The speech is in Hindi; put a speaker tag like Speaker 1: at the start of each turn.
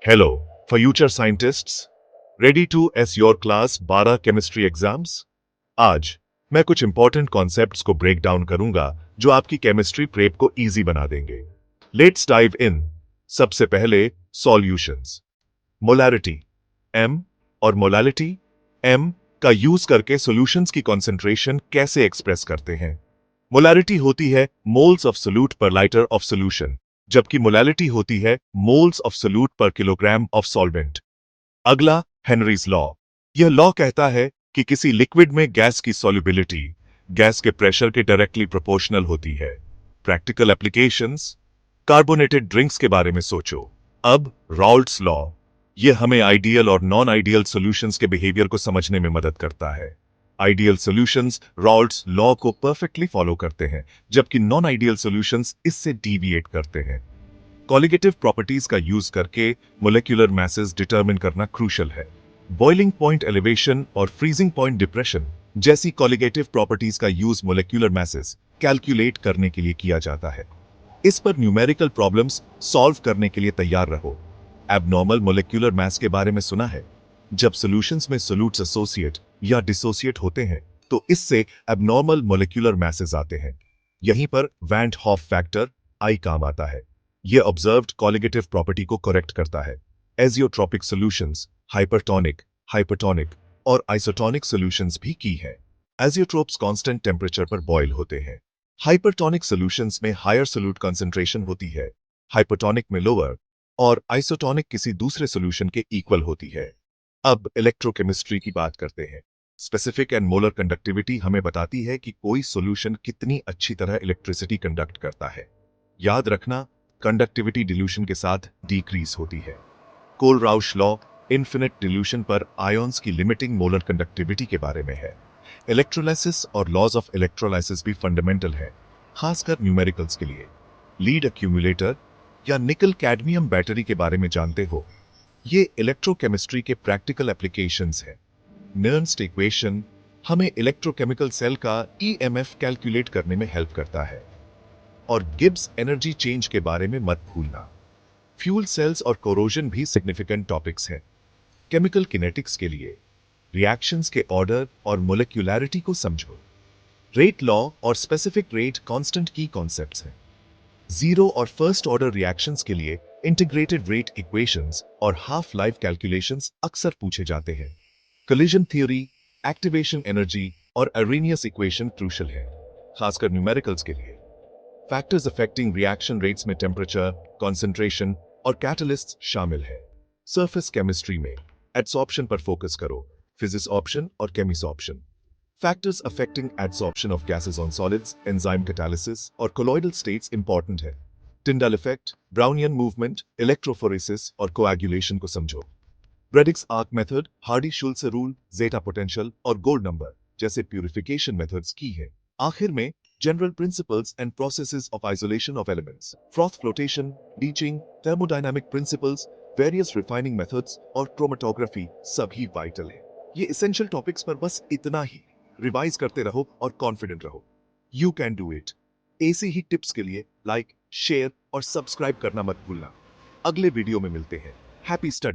Speaker 1: Hello, future scientists, ready to as your class 12 chemistry exams. आज मैं कुछ इंपॉर्टेंट कॉन्सेप्ट्स को ब्रेक डाउन करूंगा जो आपकी केमिस्ट्री प्रेप को इजी बना देंगे। Let's dive in. सबसे पहले सॉल्यूशंस। मोलैरिटी एम और मोलालिटी एम का यूज करके सॉल्यूशंस की कॉन्सेंट्रेशन कैसे एक्सप्रेस करते हैं। मोलैरिटी होती है मोल्स ऑफ सोल्यूट पर लाइटर ऑफ सोल्यूशन, जबकि मोलैलिटी होती है मोल्स ऑफ सोल्यूट पर किलोग्राम ऑफ सॉल्वेंट। अगला हेनरीज लॉ। यह लॉ कहता है कि किसी लिक्विड में गैस की सॉल्युबिलिटी गैस के प्रेशर के डायरेक्टली प्रोपोर्शनल होती है। Practical applications. कार्बोनेटेड ड्रिंक्स के बारे में सोचो। अब राउल्ट्स लॉ, यह हमें आइडियल और नॉन आइडियल सॉल्यूशंस के बिहेवियर को समझने में मदद करता है। आइडियल सॉल्यूशंस राउल्ट्स लॉ को परफेक्टली फॉलो करते हैं, जबकि नॉन आइडियल सॉल्यूशंस इससे डीविएट करते हैं। कॉलिगेटिव प्रॉपर्टीज का यूज करके मोलेक्युलर मैसेज डिटरमिन करना क्रूशल है। बॉइलिंग पॉइंट एलिवेशन और फ्रीजिंग पॉइंट डिप्रेशन जैसी कॉलिगेटिव प्रॉपर्टीज का यूज मोलेक्युलर मैसेज कैलकुलेट करने के लिए किया जाता है। इस पर न्यूमेरिकल प्रॉब्लम्स सॉल्व करने के लिए तैयार रहो। एबनॉर्मल मोलेक्युलर मास के बारे में सुना है? जब सॉल्यूशंस में सोल्यूट्स एसोसिएट या डिसोसिएट होते हैं तो इससे एबनॉर्मल मोलेक्युलर मैसेज आते हैं। यहीं पर वैन हॉफ फैक्टर आई काम आता है। यह ऑब्जर्व्ड कॉलिगेटिव प्रॉपर्टी को करेक्ट करता है। एजियोट्रॉपिक सॉल्यूशंस हाइपरटोनिक, हाइपरटोनिक और आइसोटोनिक सॉल्यूशंस भी की है। एजियोट्रोप्स कांस्टेंट टेम्परेचर पर बॉयल होते हैं। हाइपरटोनिक सॉल्यूशंस में हायर सोल्यूट कंसंट्रेशन होती है, हाइपोटोनिक में लोअर, और आइसोटोनिक किसी दूसरे सॉल्यूशन के इक्वल होती है। अब इलेक्ट्रोकेमिस्ट्री की बात करते हैं। स्पेसिफिक एंड मोलर कंडक्टिविटी हमें बताती है कि कोई सॉल्यूशन कितनी अच्छी तरह इलेक्ट्रिसिटी कंडक्ट करता है। याद रखना, कंडक्टिविटी डिल्यूशन के साथ डिक्रीज होती है। कोलराउश लॉ इन्फिनिट डिल्यूशन पर आयॉन्स की लिमिटिंग मोलर कंडक्टिविटी के बारे में है। इलेक्ट्रोलाइसिस और लॉज ऑफ इलेक्ट्रोलाइसिस भी फंडामेंटल है, खासकर न्यूमेरिकल्स के लिए। लीड एक्यूमुलेटर या निकल कैडमियम बैटरी के बारे में जानते हो? ये इलेक्ट्रोकेमिस्ट्री के प्रैक्टिकल एप्लीकेशंस हैं। नर्न्स्ट इक्वेशन हमें इलेक्ट्रोकेमिकल सेल का ईएमएफ कैलकुलेट करने में हेल्प करता है। और गिब्स एनर्जी चेंज के बारे में मत भूलना। फ्यूल सेल्स और कोरोजन भी सिग्निफिकेंट टॉपिक्स हैं। केमिकल किनेटिक्स के लिए रिएक्शंस के ऑर्डर और मोलेक्युलैरिटी को समझो। रेट लॉ और स्पेसिफिक रेट कांस्टेंट की कॉन्सेप्ट्स हैं। जीरो और फर्स्ट ऑर्डर रिएक्शंस के लिए इंटीग्रेटेड रेट इक्वेशंस और हाफ लाइफ कैलकुलेशंस अक्सर पूछे जाते हैं। कोलिजन थ्योरी, एक्टिवेशन एनर्जी और अरेनियस इक्वेशन क्रूशल है, खासकर न्यूमेरिकल्स के लिए। फैक्टर्स अफेक्टिंग रिएक्शन रेट्स में टेम्परेचर, कॉन्सेंट्रेशन और कैटलिस्ट्स शामिल है। सरफेस केमिस्ट्री में एड्सॉर्प्शन पर फोकस करो, फिजिक्स ऑप्शन और Cummins option. Factors affecting adsorption of gases on solids, enzyme catalysis और कोलॉइडल स्टेट्स इंपॉर्टेंट है। Tyndall effect, Brownian movement, electrophoresis और कोएगुलेशन को समझो। ब्रेडिक्स आर्क मेथड, हार्डी-शुल्से रूल, जेटा पोटेंशियल और गोल्ड नंबर जैसे प्यूरिफिकेशन मेथड्स की है। आखिर में general principles and processes of isolation of elements, froth flotation, leaching, thermodynamic principles, various refining methods और क्रोमेटोग्राफी सभी वाइटल है। ये एसेंशियल टॉपिक्स पर बस इतना ही रिवाइज करते रहो और कॉन्फिडेंट रहो। You can do it. ऐसी ही टिप्स के लिए लाइक, शेयर और सब्सक्राइब करना मत भूलना। अगले वीडियो में मिलते हैं। Happy study.